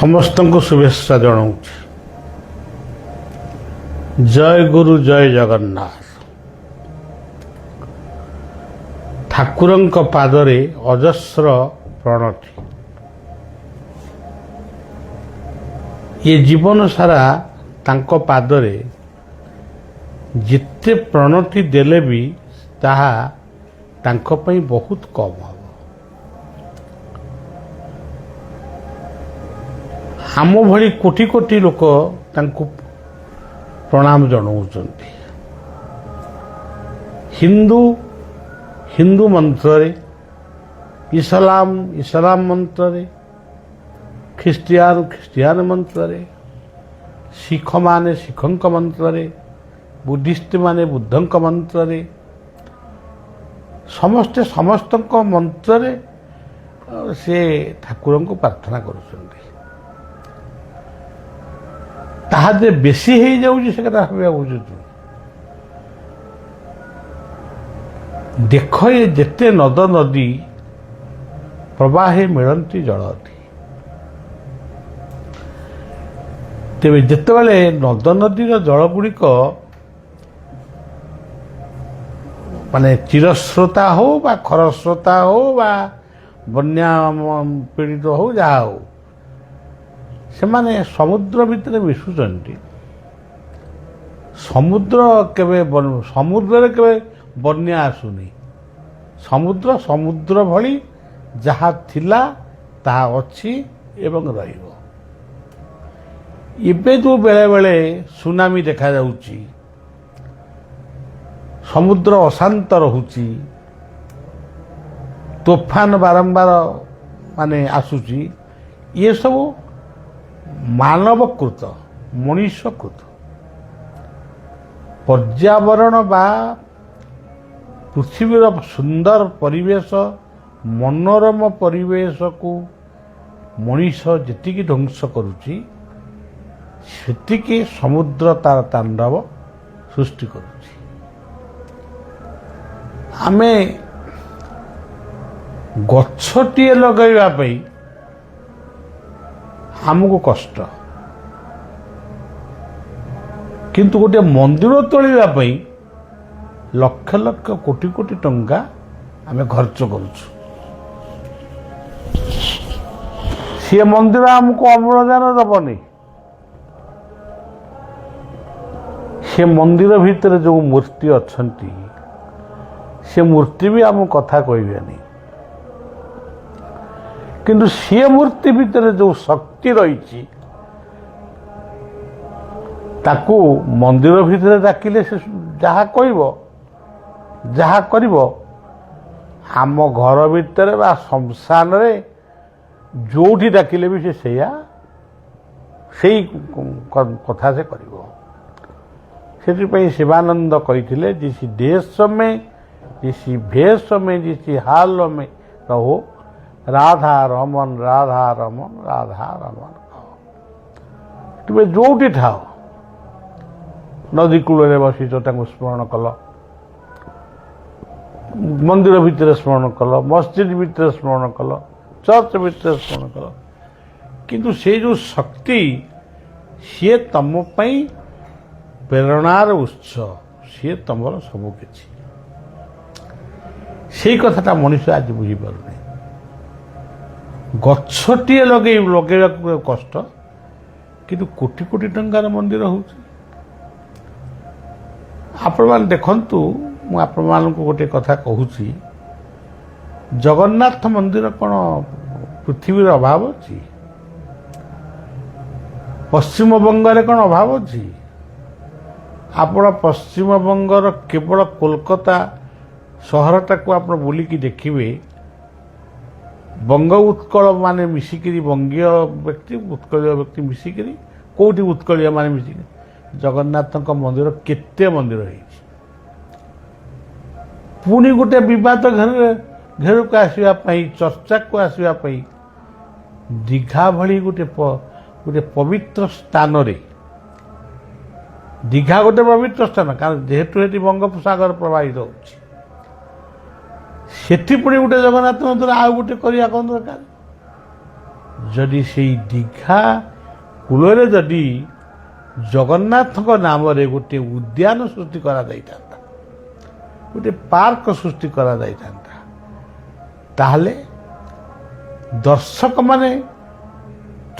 ସମସ୍ତଙ୍କୁ ଶୁଭେଚ୍ଛା ଜଣାଉଛି। ଜୟ ଗୁରୁ ଜୟ ଜଗନ୍ନାଥ। ଠାକୁରଙ୍କ ପାଦରେ ଅଜସ୍ର ପ୍ରଣତି। ଏ ଜୀବନ ସାରା ତାଙ୍କ ପାଦରେ ଯେତେ ପ୍ରଣତି ଦେଲେ ବି ତାହା ତାଙ୍କ ପାଇଁ ବହୁତ କମ୍ ହେବ। ଆମ ଭଳି କୋଟି କୋଟି ଲୋକ ତାଙ୍କୁ ପ୍ରଣାମ ଜଣାଉଛନ୍ତି। ହିନ୍ଦୁ ମନ୍ତ୍ରରେ, ଇସଲାମ ମନ୍ତ୍ରରେ, ଖ୍ରୀଷ୍ଟିଆନ ମନ୍ତ୍ରରେ, ଶିଖମାନେ ଶିଖଙ୍କ ମନ୍ତ୍ରରେ, ବୁଦ୍ଧିଷ୍ଟମାନେ ବୁଦ୍ଧଙ୍କ ମନ୍ତ୍ରରେ, ସମସ୍ତଙ୍କ ମନ୍ତ୍ରରେ ସେ ଠାକୁରଙ୍କୁ ପ୍ରାର୍ଥନା କରୁଛନ୍ତି। ତାହା ଯେ ବେଶୀ ହେଇଯାଉଛି ସେ କଥା ଭାବିବା ଉଚିତ। ଦେଖ ଏ ଯେତେ ନଦ ନଦୀ ପ୍ରବାହେ ମିଳନ୍ତି ଜଳଧି। ତେବେ ଯେତେବେଳେ ନଦ ନଦୀର ଜଳ ଗୁଡ଼ିକ ମାନେ ଚିରସ୍ରୋତା ହଉ ବା ଖରସ୍ରୋତା ହଉ ବା ବନ୍ୟା ପୀଡ଼ିତ ହଉ ଯାହା ହଉ, ସେମାନେ ସମୁଦ୍ର ଭିତରେ ମିଶୁଛନ୍ତି। ସମୁଦ୍ରରେ କେବେ ବନ୍ୟା ଆସୁନି। ସମୁଦ୍ର ଭଳି ଯାହା ଥିଲା ତାହା ଅଛି ଏବଂ ରହିବ। ଏବେ ଯେଉଁ ବେଳେବେଳେ ସୁନାମି ଦେଖାଯାଉଛି, ସମୁଦ୍ର ଅଶାନ୍ତ ରହୁଛି, ତୋଫାନ ବାରମ୍ବାର ଆସୁଛି, ଏସବୁ ମାନବକୃତ, ମଣିଷକୃତ। ପର୍ଯ୍ୟାବରଣ ବା ପୃଥିବୀର ସୁନ୍ଦର ପରିବେଶ, ମନୋରମ ପରିବେଶକୁ ମଣିଷ ଯେତିକି ଧ୍ୱଂସ କରୁଛି, ସେତିକି ସମୁଦ୍ର ତାର ତାଣ୍ଡବ ସୃଷ୍ଟି କରୁଛି। ଆମେ ଗଛଟିଏ ଲଗାଇବା ପାଇଁ ଆମକୁ କଷ୍ଟ, କିନ୍ତୁ ଗୋଟିଏ ମନ୍ଦିର ତୋଳିବା ପାଇଁ ଲକ୍ଷ ଲକ୍ଷ କୋଟି କୋଟି ଟଙ୍କା ଆମେ ଖର୍ଚ୍ଚ କରୁଛୁ। ସିଏ ମନ୍ଦିର ଆମକୁ ଅମ୍ଳଜାନ ଦେବନି। ସେ ମନ୍ଦିର ଭିତରେ ଯେଉଁ ମୂର୍ତ୍ତି ଅଛନ୍ତି, ସେ ମୂର୍ତ୍ତି ବି ଆମକୁ କଥା କହିବେନି। କିନ୍ତୁ ସିଏ ମୂର୍ତ୍ତି ଭିତରେ ଯେଉଁ ଶକ୍ତି ରହିଛି, ତାକୁ ମନ୍ଦିର ଭିତରେ ଡାକିଲେ ସେ ଯାହା କହିବ, ଯାହା କରିବ, ଆମ ଘର ଭିତରେ ବା ଶ୍ମଶାନରେ ଯେଉଁଠି ଡାକିଲେ ବି ସେ ସେଇ କଥା ସେ କରିବ। ସେଥିପାଇଁ ଶିବାନନ୍ଦ କହିଥିଲେ, जिसी देश में जिसी भेष में जिसी हाल में रहो, राधा रमन राधा रमन राधा रमन कहो। तुम जोटी ठाओ, नदी कूଳରେ ବସିଛ ତାଙ୍କୁ ସ୍ମରଣ କଲ, ମନ୍ଦିର ଭିତରେ ସ୍ମରଣ କଲ, ମସଜିଦ ଭିତରେ ସ୍ମରଣ କଲ, ଚର୍ଚ୍ଚ ଭିତରେ ସ୍ମରଣ କଲ, କିନ୍ତୁ ସେ ଯେଉଁ ଶକ୍ତି, ସିଏ ତମ ପାଇଁ ପ୍ରେରଣାର ଉତ୍ସ, ସିଏ ତମର ସବୁ କିଛି। ସେଇ କଥାଟା ମଣିଷ ଆଜି ବୁଝିପାରୁନି। ଗଛଟିଏ ଲଗେଇବାକୁ କଷ୍ଟ, କିନ୍ତୁ କୋଟି କୋଟି ଟଙ୍କାର ମନ୍ଦିର ହେଉଛି। ଆପଣମାନେ ଦେଖନ୍ତୁ, ମୁଁ ଆପଣମାନଙ୍କୁ ଗୋଟିଏ କଥା କହୁଛି, ଜଗନ୍ନାଥ ମନ୍ଦିର କ'ଣ ପୃଥିବୀର ଅଭାବ ଅଛି? ପଶ୍ଚିମବଙ୍ଗରେ କ'ଣ ଅଭାବ ଅଛି? ଆପଣ ପଶ୍ଚିମବଙ୍ଗର କେବଳ କୋଲକାତା ସହରଟାକୁ ଆପଣ ବୁଲିକି ଦେଖିବେ, ବଙ୍ଗ ଉତ୍କଳ ମିଶିକିରି, ବଙ୍ଗୀୟ ବ୍ୟକ୍ତି ଉତ୍କଳୀୟ ବ୍ୟକ୍ତି ମିଶିକିରି, କେଉଁଠି ଉତ୍କଳୀୟ ମିଶିକିରି ଜଗନ୍ନାଥଙ୍କ ମନ୍ଦିର କେତେ ମନ୍ଦିର ହେଇଛି। ପୁଣି ଗୋଟେ ବିବାଦ ଘେରକୁ ଆସିବା ପାଇଁ, ଚର୍ଚ୍ଚାକୁ ଆସିବା ପାଇଁ ଦୀଘା ଭଳି ଗୋଟେ ପବିତ୍ର ସ୍ଥାନରେ, ଦୀଘା ଗୋଟେ ପବିତ୍ର ସ୍ଥାନ, କାରଣ ଯେହେତୁ ସେଠି ବଙ୍ଗୋପସାଗର ପ୍ରବାହିତ ହେଉଛି, ସେଠି ପୁଣି ଗୋଟେ ଜଗନ୍ନାଥ ମନ୍ଦିର ଆଉ ଗୋଟେ କରିବା କ'ଣ ଦରକାର? जदि से दीघा कूल जदि जगन्नाथ नाम गोटे उद्यान सृष्टि करा गोटे पार्क सृष्टि करा ताहले दर्शक माने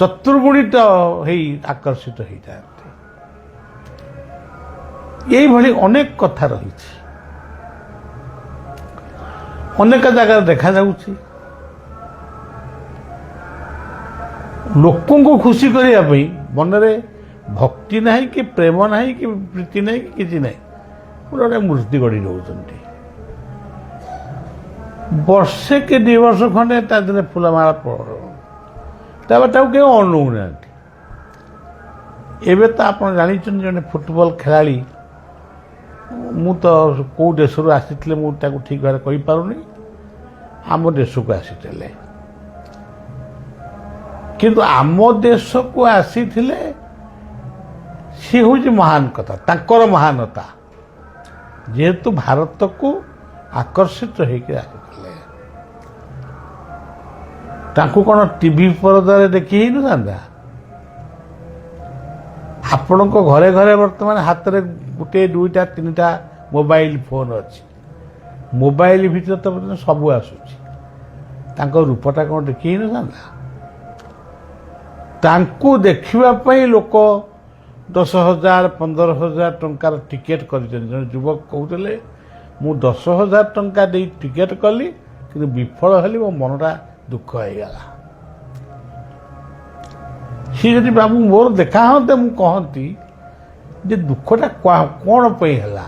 चतुर्गुणित आकर्षित होता ये अनेक कथा रही अनेक जगह देखा जाउछि लोकों को खुशी करने मनरे भक्ति नहीं कि प्रेम नहीं कि प्रीति नहीं कि किसी नहीं गोटे मूर्ति गढ़ी रोचंती वर्षे के 2 वर्ष खंडे तादे फुलमाला कहीं अनौना एवं तो आप जानी जन फुटबॉल खिलाड़ी मु तो कौ देश आसी मुझे ठीक भाव कही पारुनी आम देश को आसी किंतु आम देश को आसी सी हूँ महान कथा तांकर महानता जेहेतु भारत को आकर्षित होकर तांको कौन टीवी परदारे देखी ही ना आपण को घरे घरे वर्तमान हाथ में गोटे 2टा 3टा मोबाइल फोन अच्छी मोबाइल भीतर तो सब आसूची रूपटा कौन देखी ही ना तांको देखापी लोक 10,000 15,000 टंकार टिकेट कर युवक कहते मु 10,000 टंका दे टिकेट कली कि विफल हली मो मनटा दुख होगला सी जब बाबू मोर देखा हाँ मुझे कहती जे दुखटा कौन है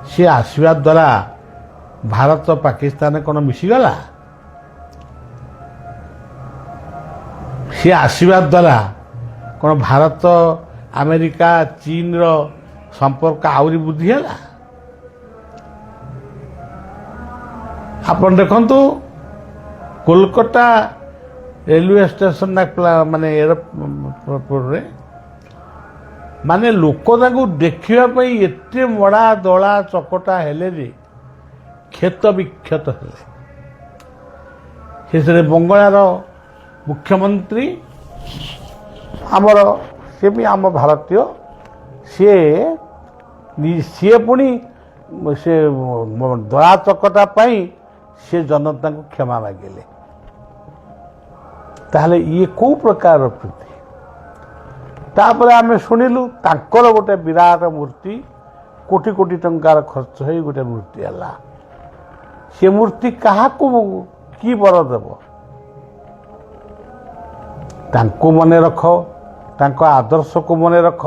सी आसवा द्वारा भारत पाकिस्तान कौन मिशीगला सी आसवा द्वारा कौन भारत अमेरिका चीन रो संपर्क आउरी बुद्धि है अपन देखंतु कोलकाता रेलवे स्टेशन माने एयरपोर्ट रे माने लोक देखा एते मड़ा दला चकटा हेले जे क्षत विक्षत हेले से बंगाल मुख्यमंत्री आमर सी भी आम भारतीय सी पुणी से दला चकटा पाई से जनता को क्षमा मागिले ताहले ये को प्रकार प्रीति तापर आम शुणिलु तांकर गोटे विराट मूर्ति कोटी कोटी टंकार खर्च हो गोटे मूर्ति है से मूर्ति क्या कि बर देव तांको मने रख तांको आदर्श को मने रख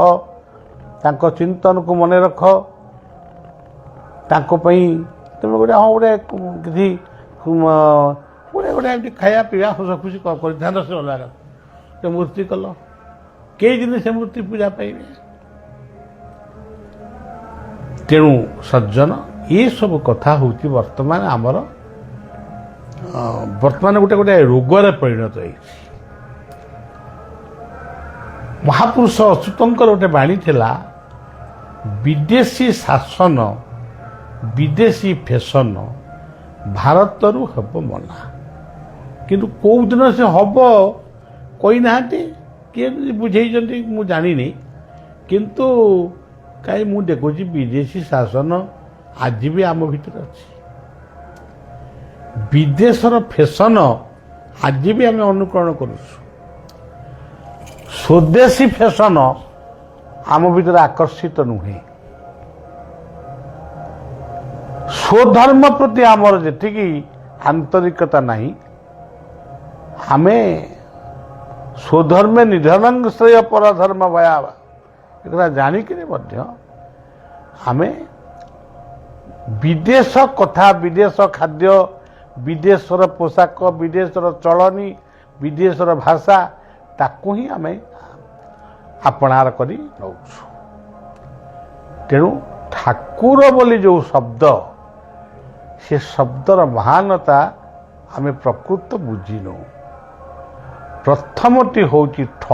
तांको चिंतन को मने रख तांको पई तुम गोटे हाँ गोटे किसी गोटे गोटे खाया पीवा हस खुशी कर से अलग मूर्ति कल कई दिन से मूर्ति पूजा पाइबे तेणु सज्जन ये सब कथा हूँ वर्तमान आमर वर्तमान गोटे गोटे रोगर परिणत हो महापुरुष अच्युतंकर गोटे बाणी थिला विदेशी शासन विदेशी फैशन भारत रु हम मना किंतु कौ दिन से हम कही ना किए बुझे मु जानी किंतु कहीं मु देखुची विदेशी शासन आज भी आम भीतर अच्छी विदेशर फैशन आज भी आम अनुकरण करूँ स्वदेशी फैशन आम भीतर आकर्षित नुहे स्वधर्म प्रति आमर जी आंतरिकता नहीं आमे स्वधर्मे निधन श्रेय परधर्म भयावा एक जानिक आमे विदेश कथा विदेश खाद्य विदेशर पोशाक विदेशर चलनी विदेशर भाषा ताकू ही आमे अपनार करी नौ तेणु ठाकुर बोली जो शब्द से शब्दर महानता आमे प्रकृत बुझीनु प्रथमटी होची ठ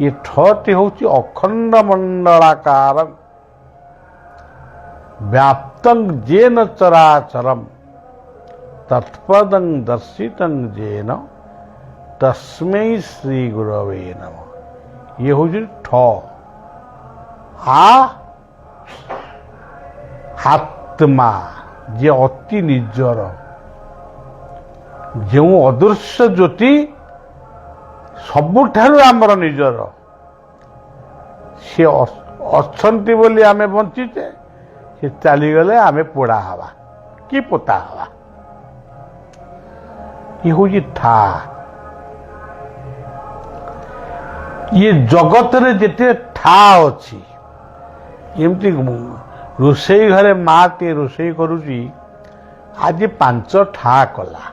ये ठटी होची अखंड मंडलाकार व्याप्तं जेन चराचरम तत्पदं दर्शितं जेन तस्मै श्री गुरवे नमः। ये हूँ ठ आत्मा जे अति निजर जो अदृश्य ज्योति सबुठारु आमर निजर से अच्छी बोली आमे बंचीचे से चलीगले आमे पोड़ा हवा कि पोता हवा। ये हूँ था ये जगत रे जेते था अच्छी एमती रोषेई घरे माँ टे रोषेई करुची आज 5 ठा कला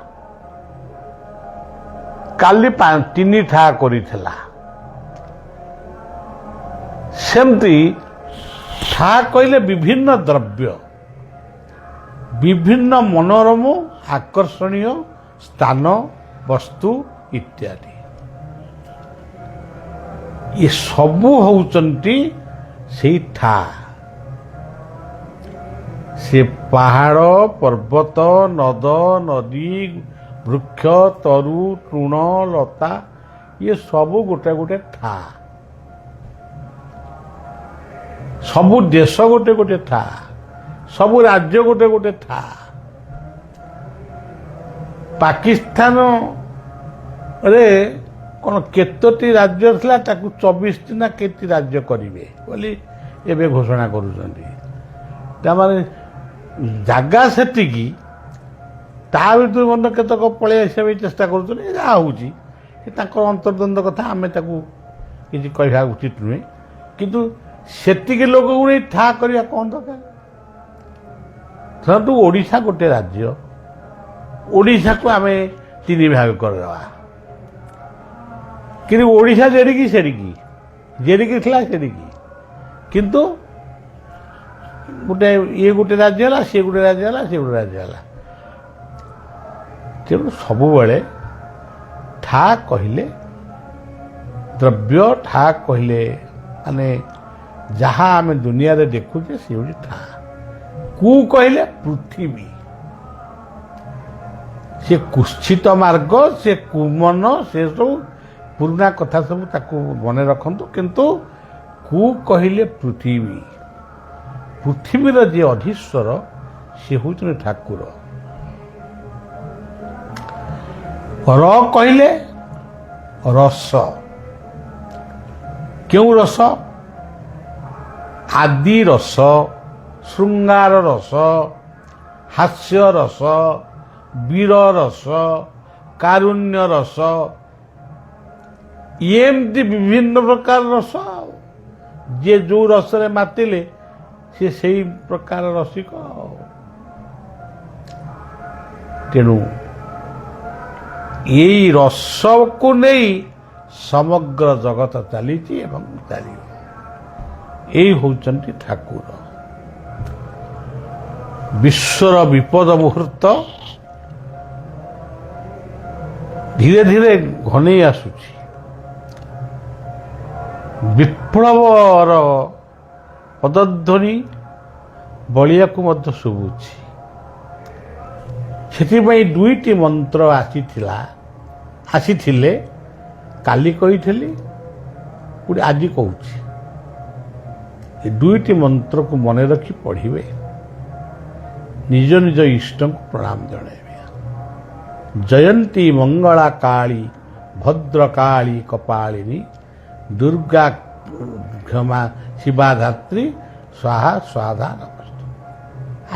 काली 3 ठा करिथिला सेमती ठा कहले विभिन्न द्रव्य विभिन्न मनोरम आकर्षणीय स्थान वस्तु इत्यादि ये सबू होउचंती से था से पहाड़ पर्वत नद नदी वृक्ष तरु तृण लता ये सबू गोटे गोटे था सबू देश गोटे गोटे था सबू राज्य गोटे गोटे था। पाकिस्तान रे कौन केतोटी राज्य थिला ताकू 24 ना केती राज्य करिवे बोली एबे घोषणा करूछंती तामाने जागा सेतिकी ता भीतर मन केतक पळे आसे चेष्टा करूछन जा होउची कि ताकर अंतर्द्वंद कथा आमे ताकू किछि कहया उचित नुहे किंतु सेतिकी लोक गुणे ठा करिया कोन दरकार। धरतु ओडिशा गोटे राज्य ओडिशा को आमे 3 भाग करवा कि ओडिशा जेडिकी सेडिकी जेडिकी थिला सेडिकी किंतु गोटे ये गोटे राज्य है सी गोटे राज्य है सी गोटे राज्य है तेणु सब बेले ठा कहले द्रव्य ठा कहले माने जहाँ आम दुनिया रे देखुचे सी हूँ ठा कु कहले पृथ्वी से कुत्सित मार्ग से कुमन से सब पुराना कथा सब ताकू मने रखंतु किंतु कु कहले पृथ्वी पृथ्वीर जे अधीश्वर से हूँ ठाकुर। र कहले रस क्यों रस आदि रस श्रृंगार रस हास्य रस वीर रस कारुण्य रस एमती विभिन्न प्रकार रस जे जो रस रे मातिले से सही प्रकार रसिक तेणु यही रस को नहीं समग्र जगत चली यही होचंती ठाकुर। विश्वर विपद मुहूर्त धीरे धीरे घने आसुची विप्लवर पदध्वनि बलिया को मध्य शुभुची सेथिपाई 2टी मंत्र आसीथिले काली कहिथिली पुरी आज कहूची ये 2टी मंत्र को मन रखी पढ़िबे निज निज इष्ट को प्रणाम जणाइबे। जयंती मंगला काली भद्रकाली कपालिनी दुर्गा क्षमा शिवाधात्री स्वाहा स्वाधा नमस्ते।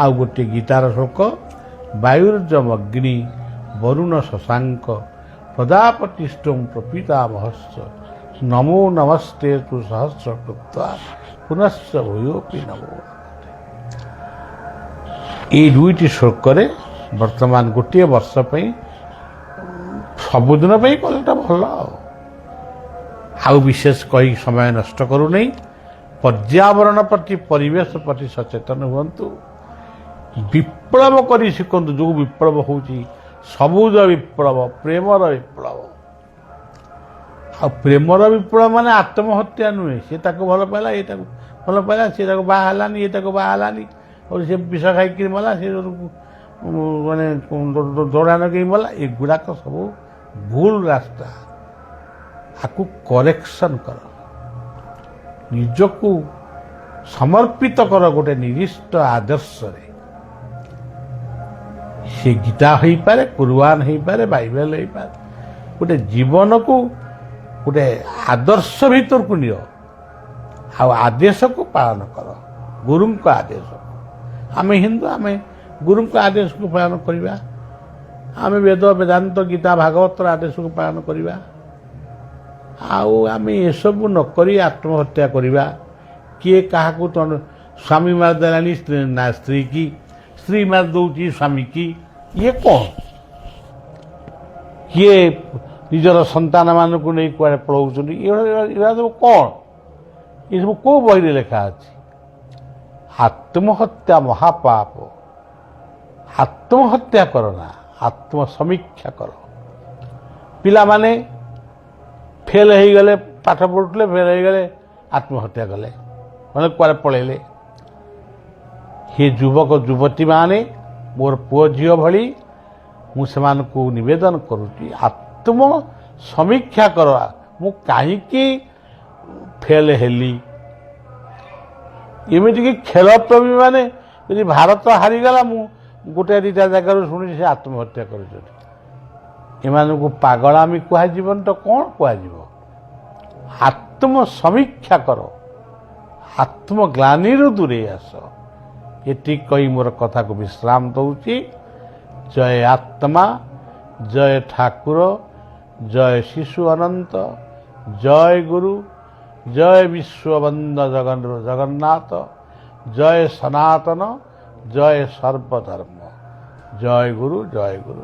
आउ गोटे गीतार श्लोक वायुर्जम अग्नि वरुण शशांक प्रजापतिष्ठं प्रपीतामहश्च नमो नमस्ते तु सहस्र कृत्वा पुनश्च भूयोपि नमो नमस्ते। ये 2टी श्लोक वर्तमान गोटे वर्ष सबुदिन कलेटा भल आउ विशेष कही समय नष्ट करू नहीं पर्यावरण प्रति परिवेश प्रति सचेतन हुंतु विप्लव करी शिखु जो विप्लव होची सबुज विप्लव प्रेमर विप्लव आ प्रेमर विप्लव माने आत्महत्या नुहे सी भल पाला ये भल पाला सी बाहानी ये बाहानी और से विष खाई मला से ମାନେ ଦୌଡ଼ା ଲଗେଇ ମଲା, ଏଗୁଡ଼ାକ ସବୁ ଭୁଲ ରାସ୍ତା। ଆକୁ କରେକ୍ସନ୍ କର, ନିଜକୁ ସମର୍ପିତ କର ଗୋଟେ ନିର୍ଦ୍ଦିଷ୍ଟ ଆଦର୍ଶରେ। ସେ ଗୀତା ହେଇପାରେ, କୁରଆନ ହେଇପାରେ, ବାଇବେଲ ହେଇପାରେ। ଗୋଟେ ଜୀବନକୁ ଗୋଟେ ଆଦର୍ଶ ଭିତରକୁ ନିଅ, ଆଉ ଆଦେଶକୁ ପାଳନ କର, ଗୁରୁଙ୍କ ଆଦେଶକୁ। ଆମେ ହିନ୍ଦୁ, ଆମେ ଗୁରୁଙ୍କ ଆଦେଶକୁ ପାଳନ କରିବା। ଆମେ ବେଦ, ବେଦାନ୍ତ, ଗୀତା, ଭାଗବତର ଆଦେଶକୁ ପାଳନ କରିବା। ଆଉ ଆମେ ଏସବୁ ନ କରି ଆତ୍ମହତ୍ୟା କରିବା। କିଏ କାହାକୁ ସ୍ୱାମୀ ମାରିଦେଲାଣି ନା ସ୍ତ୍ରୀ କି, ସ୍ତ୍ରୀ ମାରି ଦେଉଛି ସ୍ୱାମୀ କି, ଇଏ କ'ଣ? କିଏ ନିଜର ସନ୍ତାନମାନଙ୍କୁ ନେଇ କୁଆଡ଼େ ପଳାଉଛନ୍ତି, ଏଗୁଡ଼ା ସବୁ କ'ଣ? ଏସବୁ କେଉଁ ବହିରେ ଲେଖା ଅଛି? ଆତ୍ମହତ୍ୟା ମହାପାପ। ଆତ୍ମହତ୍ୟା କର ନା, ଆତ୍ମସମୀକ୍ଷା କର। ପିଲାମାନେ ଫେଲ୍ ହେଇଗଲେ, ପାଠ ପଢ଼ୁଥିଲେ, ଫେଲ୍ ହେଇଗଲେ, ଆତ୍ମହତ୍ୟା କଲେ, ମାନେ କୁଆଡ଼େ ପଳେଇଲେ। ହେ ଯୁବକ ଯୁବତୀମାନେ, ମୋର ପୁଅ ଝିଅ ଭଳି ମୁଁ ସେମାନଙ୍କୁ ନିବେଦନ କରୁଛି, ଆତ୍ମସମୀକ୍ଷା କର। ମୁଁ କାହିଁକି ଫେଲ୍ ହେଲି? ଏମିତିକି ଖେଳପ୍ରେମୀମାନେ ଯଦି ଭାରତ ହାରିଗଲା, ମୁଁ ଗୋଟେ ଦୁଇଟା ଜାଗାରୁ ଶୁଣିଛି ସେ ଆତ୍ମହତ୍ୟା କରୁଛନ୍ତି। ଏମାନଙ୍କୁ ପାଗଳାମୀ କୁହାଯିବନି ତ କ'ଣ କୁହାଯିବ? ଆତ୍ମସମୀକ୍ଷା କର, ଆତ୍ମଗ୍ଲାନିରୁ ଦୂରେଇ ଆସ। ଏତିକି କହି ମୋର କଥାକୁ ବିଶ୍ରାମ ଦେଉଛି। ଜୟ ଆତ୍ମା, ଜୟ ଠାକୁର, ଜୟ ଶିଶୁ ଅନନ୍ତ, ଜୟ ଗୁରୁ, ଜୟ ବିଶ୍ୱବନ୍ଦ ଜଗନ୍ନାଥ, ଜୟ ସନାତନ, ଜୟ ସର୍ବଧର୍ମ। ଜୟ ଗୁରୁ, ଜୟ ଗୁରୁ।